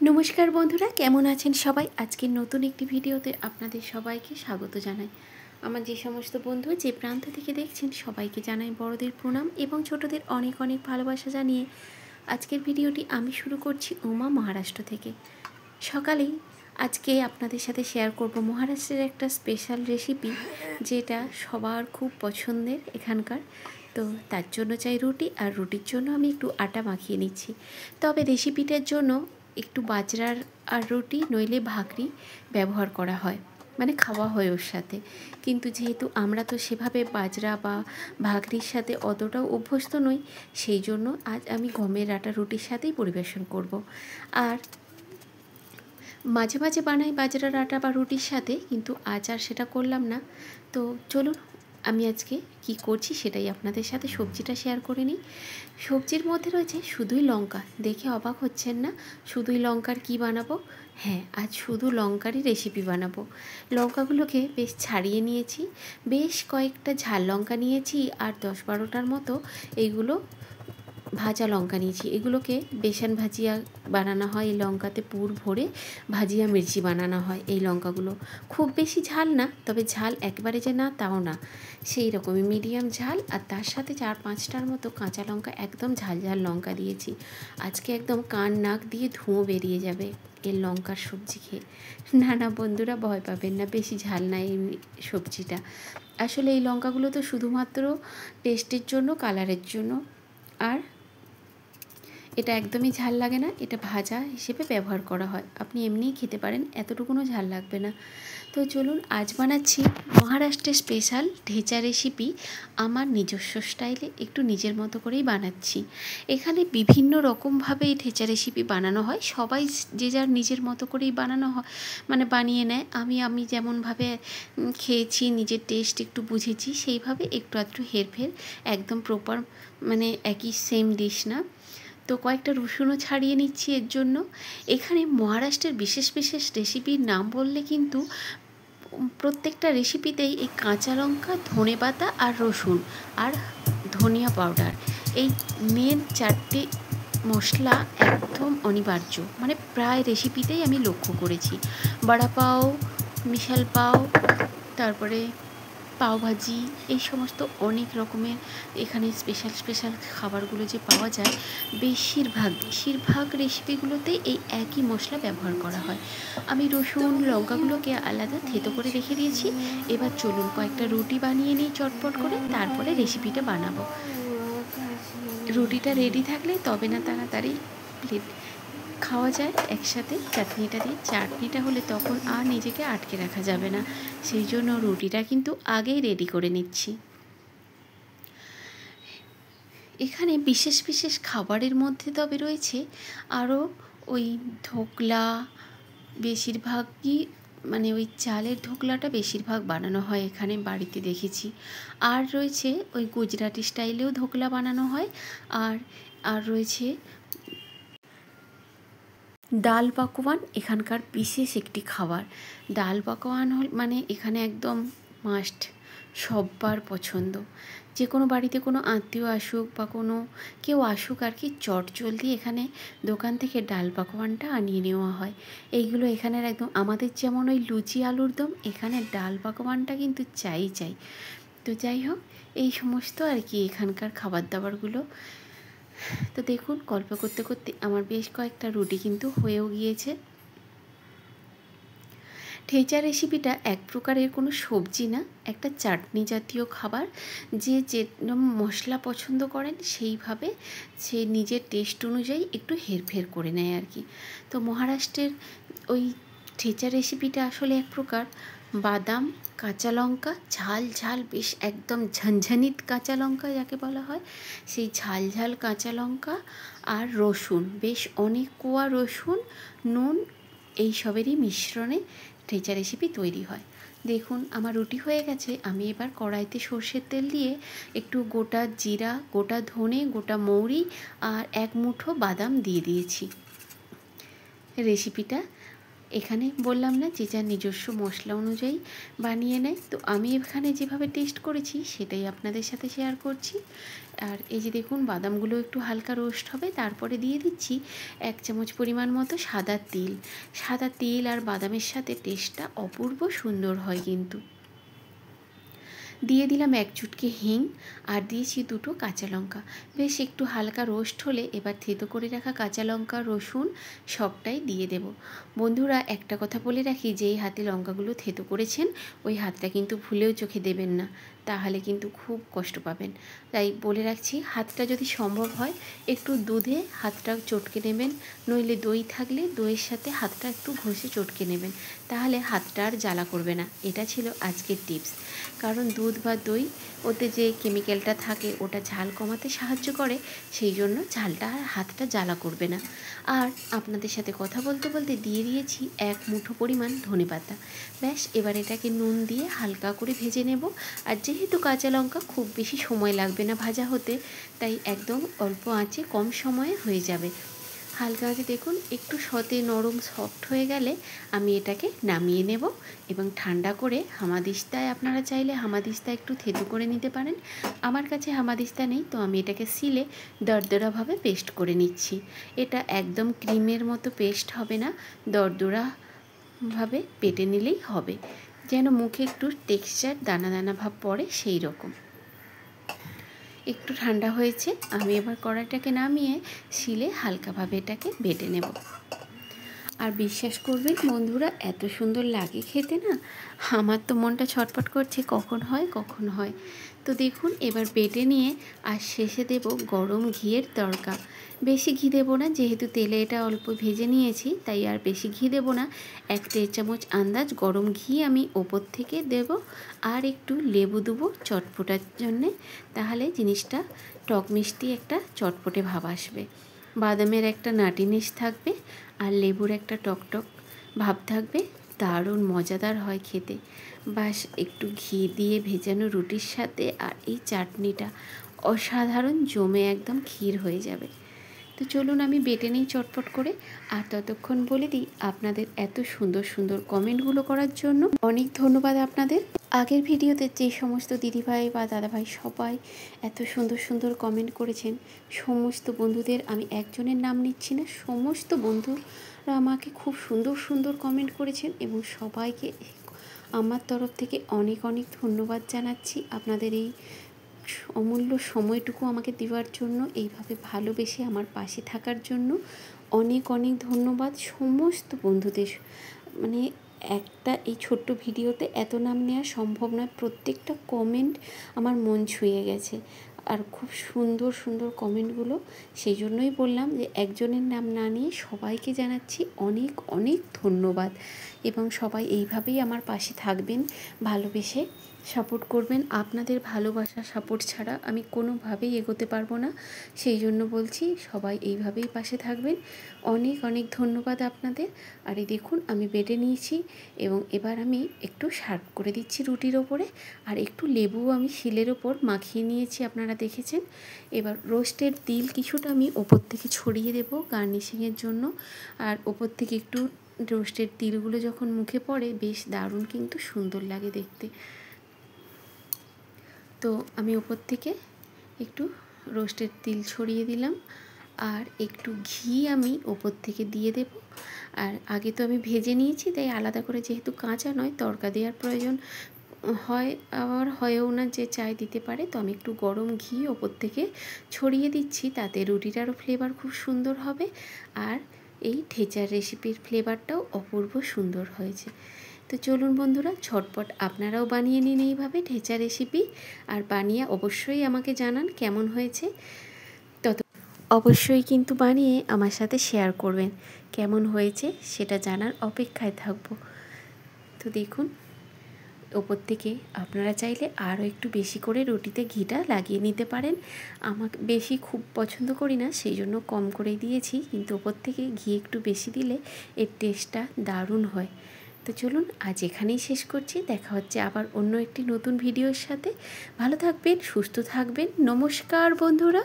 নমস্কার বন্ধুরা, কেমন আছেন সবাই? আজকের নতুন একটি ভিডিওতে আপনাদের সবাইকে স্বাগত জানাই। আমার যে সমস্ত বন্ধু যে প্রান্ত থেকে দেখছেন সবাইকে জানাই বড়দের প্রণাম এবং ছোটদের অনেক অনেক ভালোবাসা জানিয়ে আজকের ভিডিওটি আমি শুরু করছি উমা মহারাষ্ট্র থেকে। সকালেই আজকে আপনাদের সাথে শেয়ার করব মহারাষ্ট্রের একটা স্পেশাল রেসিপি, যেটা সবার খুব পছন্দের এখানকার। তো তার জন্য চাই রুটি, আর রুটির জন্য আমি একটু আটা মাখিয়ে নিচ্ছি। তবে রেসিপিটার জন্য একটু বাজরার আর রুটি নইলে ভাকরি ব্যবহার করা হয়, মানে খাওয়া হয় ওর সাথে। কিন্তু যেহেতু আমরা তো সেভাবে বাজরা বা ভাকরির সাথে অতটাও অভ্যস্ত নই, সেই জন্য আজ আমি গমের আটা রুটির সাথেই পরিবেশন করব। আর মাঝে মাঝে বানাই বাজরার আটা বা রুটির সাথে, কিন্তু আজ আর সেটা করলাম না। তো চলুন আমি আজকে কি করছি সেটাই আপনাদের সাথে সবজিটা শেয়ার করে নিই। সবজির মধ্যে রয়েছে শুধুই লঙ্কা। দেখে অবাক হচ্ছেন না? শুধুই লঙ্কার কি বানাবো? হ্যাঁ, আজ শুধু লঙ্কারই রেসিপি বানাবো। লঙ্কাগুলোকে বেশ ছাড়িয়ে নিয়েছি, বেশ কয়েকটা ঝাল লঙ্কা নিয়েছি, আর 10-12টার মতো এইগুলো ভাজা লঙ্কা নিয়েছি। এগুলোকে বেসন ভাজিয়া বানানো হয়, এই লঙ্কাতে পুর ভরে ভাজিয়া মির্চি বানানো হয়। এই লঙ্কাগুলো খুব বেশি ঝাল না, তবে ঝাল একবারে যে না তাও না, সেই রকমই মিডিয়াম ঝাল। আর তার সাথে 4-5টার মতো কাঁচা লঙ্কা, একদম ঝাল ঝাল লঙ্কা দিয়েছি। আজকে একদম কান নাক দিয়ে ধুঁয়ো বেরিয়ে যাবে এই লঙ্কার সবজি খেয়ে। না না বন্ধুরা, ভয় পাবেন না, বেশি ঝাল না এই সবজিটা। আসলে এই লঙ্কাগুলো তো শুধুমাত্র টেস্টের জন্য, কালারের জন্য। আর এটা একদমই ঝাল লাগে না, এটা ভাজা হিসেবে ব্যবহার করা হয়। আপনি এমনিই খেতে পারেন, এতটুকুনও ঝাল লাগবে না। তো চলুন, আজ বানাচ্ছি মহারাষ্ট্রের স্পেশাল ঠেচা রেসিপি। আমার নিজস্ব স্টাইলে একটু নিজের মতো করেই বানাচ্ছি। এখানে বিভিন্ন রকমভাবে এই ঠেচা রেসিপি বানানো হয়, সবাই যে যার নিজের মতো করেই বানানো হয়, মানে বানিয়ে নেয়। আমি যেমনভাবে খেয়েছি, নিজের টেস্ট একটু বুঝেছি, সেইভাবে একটু আধটু হেরফের, একদম প্রপার মানে একই সেম ডিশ না। তো কয়েকটা রসুনও ছাড়িয়ে নিচ্ছি এর জন্য। এখানে মহারাষ্ট্রের বিশেষ বিশেষ রেসিপির নাম বললে কিন্তু প্রত্যেকটা রেসিপিতেই এই কাঁচা লঙ্কা, ধনেপাতা আর রসুন আর ধনিয়া পাউডার, এই মেন 4টে মশলা একদম অনিবার্য। মানে প্রায় রেসিপিতেই আমি লক্ষ্য করেছি। বড়া পাও, মিশাল পাও, তারপরে পাওভাজি, এই সমস্ত অনেক রকমের এখানে স্পেশাল স্পেশাল খাবারগুলো যে পাওয়া যায়, বেশিরভাগ রেসিপিগুলোতে এই একই মশলা ব্যবহার করা হয়। আমি রসুন লঙ্কাগুলোকে আলাদা থেতো করে রেখে দিয়েছি। এবার চলুন কয়েকটা রুটি বানিয়ে নিই চটপট করে, তারপরে রেসিপিটা বানাবো। রুটিটা রেডি থাকলে তবে না তাড়াতাড়ি প্লেট খাওয়া যায় একসাথে চাটনিটা দিয়ে। চাটনিটা হলে তখন আর নিজেকে আটকে রাখা যাবে না, সেই জন্য রুটিটা কিন্তু আগেই রেডি করে নিচ্ছি। এখানে বিশেষ বিশেষ খাবারের মধ্যে তবে রয়েছে আরও ওই ধোকলা, বেশিরভাগই মানে ওই চালের ধোকলাটা বেশিরভাগ বানানো হয় এখানে, বাড়িতে দেখেছি। আর রয়েছে ওই গুজরাটি স্টাইলেও ধোকলা বানানো হয়। আর আর রয়েছে ডাল পাকোয়ান, এখানকার বিশেষ একটি খাবার। ডাল পাকোয়ান মানে এখানে একদম মাস্ট, সব্বার পছন্দ। যে কোনো বাড়িতে কোনো আত্মীয় আসুক বা কোনো কেউ আসুক আর কি, চটজলদি এখানে দোকান থেকে ডাল পাকোয়ানটা আনিয়ে নেওয়া হয়। এইগুলো এখানের একদম, আমাদের যেমন ওই লুচি আলুর দম, এখানে ডাল পাকোয়ানটা কিন্তু চাই। তো যাই হোক, এই সমস্ত আর কি এখানকার খাবার দাবারগুলো। তো দেখুন, গল্প করতে করতে আমার বেশ কয়েকটা রুটি কিন্তু হয়েও গিয়েছে। ঠেচা রেসিপিটা এক প্রকারের কোনো সবজি না, একটা চাটনি জাতীয় খাবার। যে যেরকম মশলা পছন্দ করেন সেইভাবে সে নিজের টেস্ট অনুযায়ী একটু হেরফের করে নেয় আর কি। তো মহারাষ্ট্রের ওই ঠেচা রেসিপিটা আসলে এক প্রকার বাদাম, কাঁচা লঙ্কা, ঝাল ঝাল বেশ একদম ঝনঝনিত কাঁচা লঙ্কা যাকে বলা হয়, সেই ঝাল ঝাল কাঁচা লঙ্কা আর রসুন, বেশ অনেক কোয়া রসুন, নুন, এই সবেরই মিশ্রণে ঠেচা রেসিপি তৈরি হয়। দেখুন আমার রুটি হয়ে গেছে। আমি এবার কড়াইতে সর্ষের তেল দিয়ে একটু গোটা জিরা, গোটা ধনে, গোটা মৌরি আর 1 মুঠো বাদাম দিয়ে দিয়েছি। রেসিপিটা এখানে বললাম না যে যার নিজস্ব মশলা অনুযায়ী বানিয়ে নেয়, তো আমি এখানে যেভাবে টেস্ট করেছি সেটাই আপনাদের সাথে শেয়ার করছি। আর এই যে দেখুন বাদামগুলো একটু হালকা রোস্ট হবে, তারপরে দিয়ে দিচ্ছি 1 চামচ পরিমাণ মতো সাদা তিল। সাদা তিল আর বাদামের সাথে টেস্টটা অপূর্ব সুন্দর হয় কিন্তু। দিয়ে দিলাম 1 চুটকি হিং আর দিয়েছি 2টো কাঁচা লঙ্কা। বেশ একটু হালকা রোস্ট হলে এবার থেতো করে রাখা কাঁচা লঙ্কা, রসুন সবটাই দিয়ে দেব। বন্ধুরা একটা কথা বলে রাখি, যেই হাতে লঙ্কাগুলো থেতো করেছেন ওই হাতটা কিন্তু ভুলেও চোখে দেবেন না, তাহলে কিন্তু খুব কষ্ট পাবেন। তাই বলে রাখছি, হাতটা যদি সম্ভব হয় একটু দুধে হাতটা চটকে নেবেন, নইলে দই থাকলে দইয়ের সাথে হাতটা একটু ঘষে চটকে নেবেন, তাহলে হাতটা আর জ্বালা করবে না। এটা ছিল আজকের টিপস। কারণ দুধ বা দই ওতে যে কেমিক্যালটা থাকে ওটা ঝাল কমাতে সাহায্য করে, সেই জন্য ঝালটা আর হাতটা জ্বালা করবে না। আর আপনাদের সাথে কথা বলতে বলতে দিয়ে দিয়েছি 1 মুঠো পরিমাণ ধনেপাতা। ব্যাস এবার এটাকে নুন দিয়ে হালকা করে ভেজে নেব। আর যেহেতু কাঁচা লঙ্কা খুব বেশি সময় লাগবে না ভাজা হতে, তাই একদম অল্প আঁচে কম সময়ে হয়ে যাবে। হালকা আঁচে দেখুন একটু সতে নরম সফট হয়ে গেলে আমি এটাকে নামিয়ে নেব এবং ঠান্ডা করে হামাদিস্তায়, আপনারা চাইলে হামাদিস্তা একটু থেতো করে নিতে পারেন। আমার কাছে হামাদিস্তা নেই, তো আমি এটাকে সিলে দরদরাভাবে পেস্ট করে নিচ্ছি। এটা একদম ক্রিমের মতো পেস্ট হবে না, দরদরাভাবে বেটে নিলেই হবে, যেন মুখে একটু টেক্সচার দানা দানা ভাব পড়ে সেই রকম। একটু ঠান্ডা হয়েছে, আমি এবার কড়াইটাকে নামিয়ে শিলে হালকাভাবে এটাকে বেটে নেব। আর বিশ্বাস করবেন বন্ধুরা, এত সুন্দর লাগে খেতে না, আমার তো মনটা ছটফট করছে কখন হয় কখন হয়। তো দেখুন এবার বেটে নিয়ে আর শেষে দেব গরম ঘিয়ের তড়কা। বেশি ঘি দেবো না, যেহেতু তেলে এটা অল্প ভেজে নিয়েছি, তাই আর বেশি ঘি দেবো না। 1 টেবিল চামচ আন্দাজ গরম ঘি আমি ওপর থেকে দেব, আর একটু লেবু দেবো চটপটার জন্যে, তাহলে জিনিসটা টক মিষ্টি একটা চটপটে ভাব আসবে। বাদামের একটা নাটিনেস থাকবে আর লেবুর একটা টকটক ভাব থাকবে, দারুণ মজাদার হয় খেতে। বাস একটু ঘি দিয়ে ভেজানো রুটির সাথে আর এই চাটনিটা অসাধারণ জমে একদম ক্ষীর হয়ে যাবে। তো চলুন আমি বেটে নিই চটপট করে। আর ততক্ষণ বলে দিই, আপনাদের এত সুন্দর সুন্দর কমেন্টগুলো করার জন্য অনেক ধন্যবাদ আপনাদের। আগের ভিডিওতে যে সমস্ত দিদিভাই বা দাদাভাই সবাই এত সুন্দর সুন্দর কমেন্ট করেছেন, সমস্ত বন্ধুদের আমি একজনের নাম নিচ্ছি না, সমস্ত বন্ধুরা আমাকে খুব সুন্দর সুন্দর কমেন্ট করেছেন এবং সবাইকে আমার তরফ থেকে অনেক অনেক ধন্যবাদ জানাচ্ছি। আপনাদের এই অমূল্য সময়টুকু আমাকে দেওয়ার জন্য, এইভাবে ভালোবেসে আমার পাশে থাকার জন্য অনেক অনেক ধন্যবাদ সমস্ত বন্ধুদের। মানে একটা এই ছোট্ট ভিডিওতে এত নাম নেওয়া সম্ভব নয়, প্রত্যেকটা কমেন্ট আমার মন ছুঁয়ে গেছে। আর খুব সুন্দর সুন্দর কমেন্টগুলো, সেই জন্যই বললাম যে একজনের নাম না নিয়ে সবাইকে জানাচ্ছি অনেক অনেক ধন্যবাদ। এবং সবাই এইভাবেই আমার পাশে থাকবেন, ভালোবেসে সাপোর্ট করবেন। আপনাদের ভালোবাসা সাপোর্ট ছাড়া আমি কোনোভাবেই এগোতে পারবো না, সেই জন্য বলছি সবাই এইভাবেই পাশে থাকবেন। অনেক অনেক ধন্যবাদ আপনাদের। আর এই দেখুন আমি বেটে নিয়েছি এবং এবার আমি একটু সার্ভ করে দিচ্ছি রুটির ওপরে, আর একটু লেবু আমি শিলের ওপর মাখিয়ে নিয়েছি, আপনারা দেখেছেন। এবার রোস্টের তিল কিছুটা আমি ওপর থেকে ছড়িয়ে দেবো গার্নিশিংয়ের জন্য। আর ওপর থেকে একটু রোস্টের তিলগুলো যখন মুখে পড়ে বেশ দারুণ কিন্তু সুন্দর লাগে দেখতে। তো আমি ওপর থেকে একটু রোস্টের তিল ছড়িয়ে দিলাম, আর একটু ঘি আমি ওপর থেকে দিয়ে দেব। আর আগে তো আমি ভেজে নিয়েছি, তাই আলাদা করে যেহেতু কাঁচা নয় তড়কা দেওয়ার প্রয়োজন হয়, আবার হয়ও না যে চায় দিতে পারে, তো আমি একটু গরম ঘি ওপর থেকে ছড়িয়ে দিচ্ছি, তাতে রুটিটারও ফ্লেভার খুব সুন্দর হবে। আর এই ঠেচার রেসিপির ফ্লেভারটাও অপূর্ব সুন্দর হয়েছে। তো চলুন বন্ধুরা, ঝটপট আপনারাও বানিয়ে নিন এইভাবে ঠেচা রেসিপি, আর বানিয়ে অবশ্যই আমাকে জানান কেমন হয়েছে। অবশ্যই কিন্তু বানিয়ে আমার সাথে শেয়ার করবেন, কেমন হয়েছে সেটা জানার অপেক্ষায় থাকবো। তো দেখুন ওপর থেকে আপনারা চাইলে আরও একটু বেশি করে রুটিতে ঘিটা লাগিয়ে নিতে পারেন। আমাকে বেশি খুব পছন্দ করি না, সেই জন্য কম করেই দিয়েছি, কিন্তু ওপর থেকে ঘি একটু বেশি দিলে এর টেস্টটা দারুণ হয়। তো চলুন আজ এখানেই শেষ করছি, দেখা হচ্ছে আবার অন্য একটি নতুন ভিডিওর সাথে। ভালো থাকবেন, সুস্থ থাকবেন, নমস্কার বন্ধুরা।